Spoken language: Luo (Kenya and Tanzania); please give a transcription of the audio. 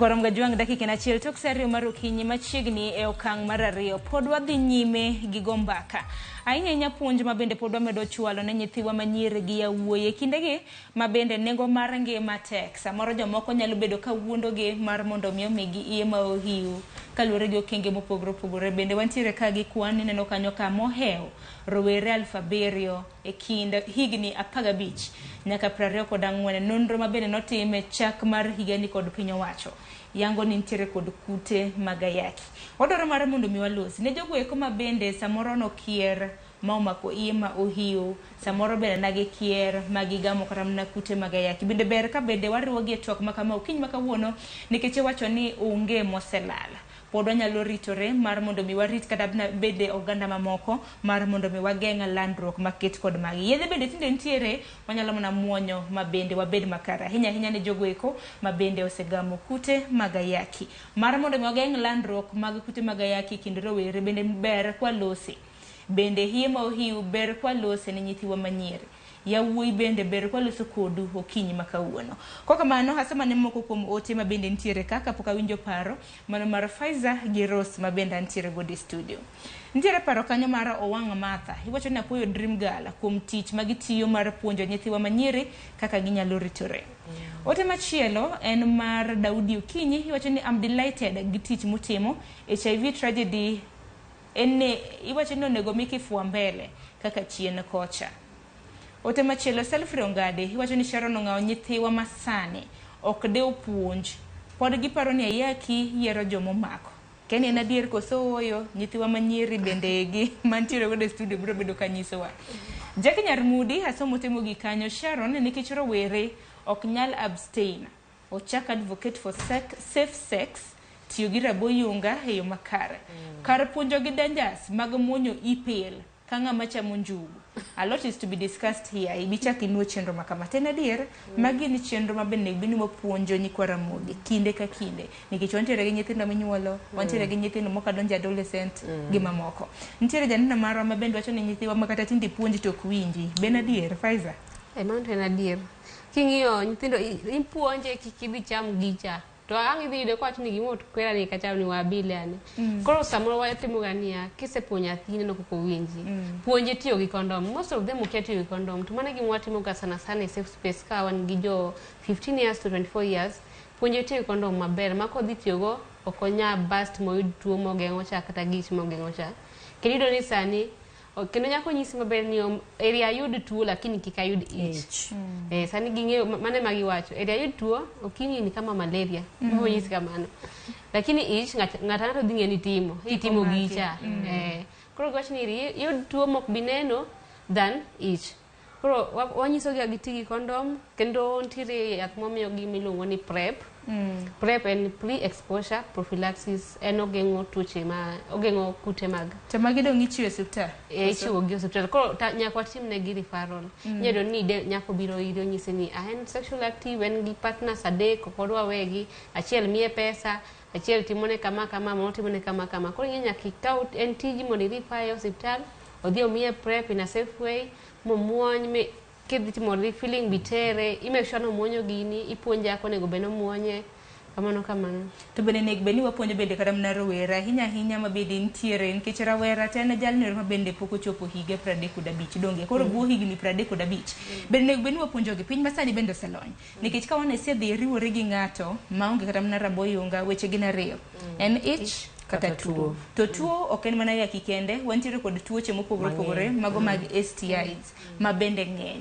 Akorom gajuang dakika achiel tok serio mar okinyi machiegni e okang' mar ariyo pod wadhi nyime gi gombaka. Ahinya puonj ma bende pod wamedo chwalo ne nyithiwa manyiri gi yawuoyi kindegi ma bende nengo mar ngima tek. Samoro jomoko nyalo bedo ka wuondogi mar mondo mi omigi iye ma ohiu kaluwore gi okenge mopogore opogore. Bende wantiere ka gi kwan neno kanyo ka mohew rowere 7,000 e kind higni 15 nyaka 24. Nonro ma bende notime chak mar higani kod piny owacho yango ni nitiere kod kute mag ayaki. Odoro mar mondo mi walosi ne jogo eko ma bende samoro no kier ma omako iye ma ohiu, samoro bende nagi kier magi gamo kata mana kute mag ayaki. Bende ber ka bende wariwogi e twak ma kama okinyi ma kawuono nikech wacho ni onge moselala. Pod wanyalo ritore mar mondo mi warit kata bende oganda mamoko mar mondo mi wageng' landruok maket kod magi. Yedhe bende tinde nitiere wanyalo mana muonyo ma bende wabed makara. Hinya ne jogo eko ma bende osegamo kute mag ayaki. Mar mondo mi wageng' landruok mag kute mag ayaki kind rowere bende ber kwa losi. Bende hiye ma ohiu ber kwa lose ne nyithiwa manyiri. Yawuoyi bende ber kwa loso kodu okinyi ma kawuono. Kwa kamano hasema ne moko kuom ote ma bende nitiere kaka poka winjo paro mano mar Faizer gi Rose ma bende nitiere godi studio. Nitiere paro kanyo mar Owang' Martha. Iwacho ni apoyo Dream Girl kuom tich ma gitiyo mar puonjo nyithiwa manyiri kaka ginyalo ritore. Ote machielo en mar Daudi Okinyi. Iwacho ni I'm delighted gi tich mutimo. HIV tragedy enne iwacho ni onego miki fua mbele kaka chien kocha. Ote machielo Selfie Ongade. Iwacho ni Sharon ong'awo nyithiwa masani ok de puonj. Pod giparo ni ayaki yiero jomomako. Keni en adier koso oyo nyithiwa manyiri bende gi mantiere godo e studio biro bedo kanyisowa. Jackie Nyarmudi asomo temo gi kanyo Sharon nikech rowere ok nyal abstain. Ochak advocate for safe sex tiyo gi raboyunga e yo makare. Kar puonjo gi dangers mag muonyo ipil ka ng'ama chamo njugu. A lot is to be discussed here. Ibichak inuo chenro makama. Tena adier, magi ni chenro ma bende bini wapuonjo nyikwa Ramogi kinde ka kinde. Nikech wantiere gi nyithindo minyuolo, wantiere gi nyithindo mokadonjo adolescent gi mamoko. Nitiere janina marwa ma bende wacho ni nyithiwa makata tindi puonji tok winji. Ben adier, Faizer? Mano en adier. King'iyo nyithindo ipuonje kik idhi cham gicha. To ang' idhi yudo kwacho ni gimot kwera ni kacham ni wabile ane. Koro samoro watimo gania kisepuonjo nyathini no koko winji. Puonje tiyo gi kondom. Most of them okia tiyo gi kondom. To mano gima watimo ga sana sana e safe space ka wan gi jo 15 years to 24 years. Puonje tiyo gi kondom maber. Ma kodhi tiyogo ok onya bust moyud tuo mogeng'o cha kata gich mogeng'o cha. Kendo yudo ni sani kendo nyako nyisi maber ni area yud tuo lakini kika yud ich. Sani ging'eyo mane magi wacho. Area yud tuo okinyi ni kama malaria. Mo nyisi kamano. Lakini ich ng'ata dhi ng'eni timo. Itimo gicha. Koro gwacho ni yud tuo mok bineno than ich. Koro wanyiso gi agiti gi kondom kendo ntiere yath momiyo gi miluongo ni PrEP. PrEP en pre-exposure prophylaxis en ogeng'o tuoche ma ogeng'o kute mag. To magi dong' ichiwo e osiptal? Ichiwo gi osiptal. Koro nyaka watim ne gi referral. Nyedo ni nyako biro iro nyise ni en sexual active en gi partners adek ok odwa wegi, achiel miye pesa, achiel timone kama kama, mano timone kama kama. Koro nyaka ikaw en tiji mondo irifa e osiptal, odhi omiye PrEP in a safe way, momuony kidhi timo refilling bitere, ime sure no muonyo gini, ipuonja ako nego beno muonye, kamano. To bende nek beni wapuonjo bende kada mna rowera, hinya ma bende ntiere, nikech rawera tena jalni ma bende poko chopo higa 35 donge, koro buo higni 35. Bende nek beni wapuonjo gi piny masani bende oselony. Nikech ka wane sedhi riwore gi ng'ato, maonge kada mna raboyunga, weche gin ariyo. En ich kata tuo. To tuo ok en mana ayaki kende, wantiere kod tuoche mopogore opogore mago mag STIs ma bende ng'eny.